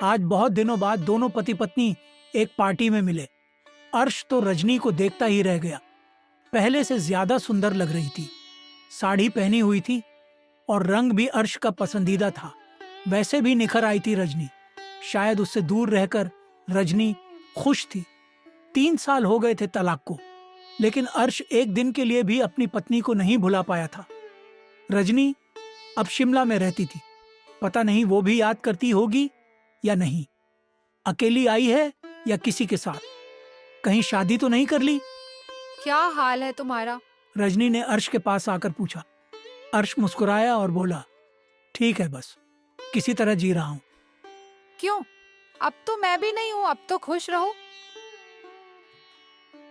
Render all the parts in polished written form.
आज बहुत दिनों बाद दोनों पति पत्नी एक पार्टी में मिले। अर्श तो रजनी को देखता ही रह गया। पहले से ज्यादा सुंदर लग रही थी। साड़ी पहनी हुई थी और रंग भी अर्श का पसंदीदा था। वैसे भी निखर आई थी रजनी। शायद उससे दूर रहकर रजनी खुश थी। 3 साल हो गए थे तलाक को, लेकिन अर्श एक दिन के लिए भी अपनी पत्नी को नहीं भुला पाया था। रजनी अब शिमला में रहती थी। पता नहीं वो भी याद करती होगी या नहीं। अकेली आई है या किसी के साथ। कहीं शादी तो नहीं कर ली? क्या हाल है तुम्हारा? रजनी ने अर्श के पास आकर पूछा। अर्श मुस्कुराया और बोला, ठीक है, बस किसी तरह जी रहा हूं। क्यों? अब तो मैं भी नहीं हूँ, अब तो खुश रहो।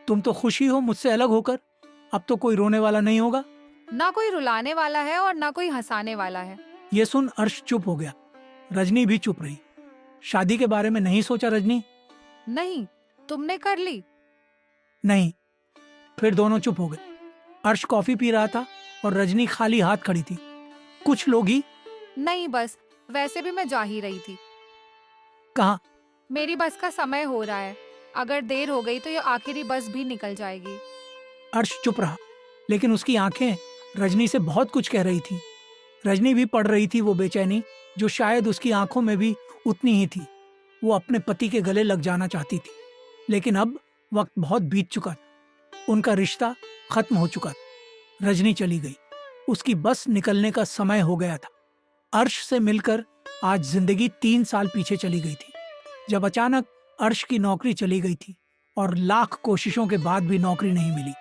तुम तो खुशी हो मुझसे अलग होकर। अब तो कोई रोने वाला नहीं होगा। ना कोई रुलाने वाला है और ना कोई हंसाने वाला है। ये सुन अर्श चुप हो गया। रजनी भी चुप रही। शादी के बारे में नहीं सोचा रजनी? नहीं, तुमने कर ली? नहीं। फिर दोनों चुप हो गए। अर्श कॉफी पी रहा था और रजनी खाली हाथ खड़ी थी। कुछ लोग ही। नहीं, बस वैसे भी मैं जा ही रही थी। कहाँ? मेरी बस का समय हो रहा है। अगर देर हो गई तो ये आखिरी बस भी निकल जाएगी। अर्श चुप रहा, लेकिन उसकी आंखें रजनी से बहुत कुछ कह रही थी। रजनी भी पढ़ रही थी वो बेचैनी जो शायद उसकी आंखों में भी उतनी ही थी। वो अपने पति के गले लग जाना चाहती थी, लेकिन अब वक्त बहुत बीत चुका था। उनका रिश्ता खत्म हो चुका था। रजनी चली गई। उसकी बस निकलने का समय हो गया था। अर्श से मिलकर आज जिंदगी 3 साल पीछे चली गई थी, जब अचानक अर्श की नौकरी चली गई थी और लाख कोशिशों के बाद भी नौकरी नहीं मिली।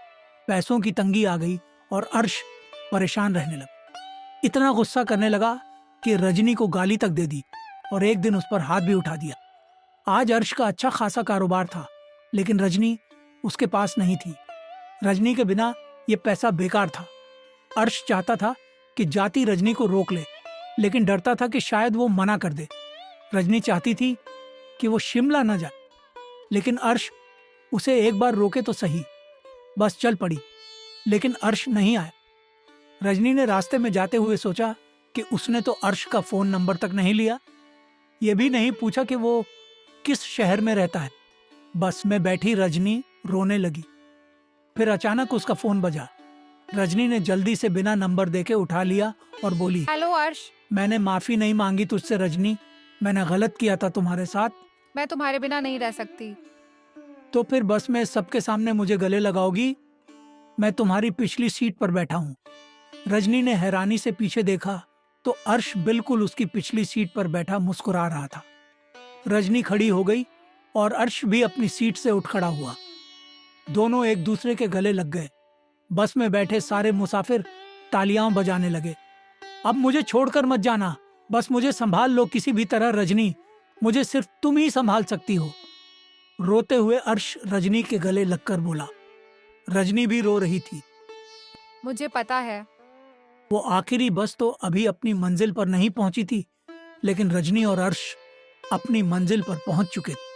पैसों की तंगी आ गई और अर्श परेशान रहने लगा। इतना गुस्सा करने लगा कि रजनी को गाली तक दे दी और एक दिन उस पर हाथ भी उठा दिया। आज अर्श का अच्छा खासा कारोबार था, लेकिन रजनी उसके पास नहीं थी। रजनी के बिना ये पैसा बेकार था। अर्श चाहता था कि जाती रजनी को रोक ले, लेकिन डरता था कि शायद वो मना कर दे। रजनी चाहती थी कि वो शिमला न जाए, लेकिन अर्श उसे एक बार रोके तो सही। बस चल पड़ी, लेकिन अर्श नहीं आया। रजनी ने रास्ते में जाते हुए सोचा कि उसने तो अर्श का फोन नंबर तक नहीं लिया। ये भी नहीं पूछा कि वो किस शहर में रहता है। बस में बैठी रजनी रोने लगी। फिर अचानक उसका फोन बजा। रजनी ने जल्दी से बिना नंबर देके उठा लिया और बोली, हेलो अर्श। मैंने माफी नहीं मांगी तुझसे रजनी। मैंने गलत किया था तुम्हारे साथ। मैं तुम्हारे बिना नहीं रह सकती। तो फिर बस में सबके सामने मुझे गले लगाओगी? मैं तुम्हारी पिछली सीट पर बैठा हूँ। रजनी ने हैरानी से पीछे देखा तो अर्श बिल्कुल उसकी पिछली सीट पर बैठा मुस्कुरा रहा था। रजनी खड़ी हो गई और अर्श भी अपनी सीट से उठ खड़ा हुआ। दोनों एक दूसरे के गले लग गए। बस में बैठे सारे मुसाफिर तालियां बजाने लगे। अब मुझे छोड़कर मत जाना, बस मुझे संभाल लो किसी भी तरह रजनी। मुझे सिर्फ तुम ही संभाल सकती हो। रोते हुए अर्श रजनी के गले लगकर बोला। रजनी भी रो रही थी। मुझे पता है। वो आखिरी बस तो अभी अपनी मंजिल पर नहीं पहुंची थी, लेकिन रजनी और अर्श अपनी मंजिल पर पहुंच चुके थे।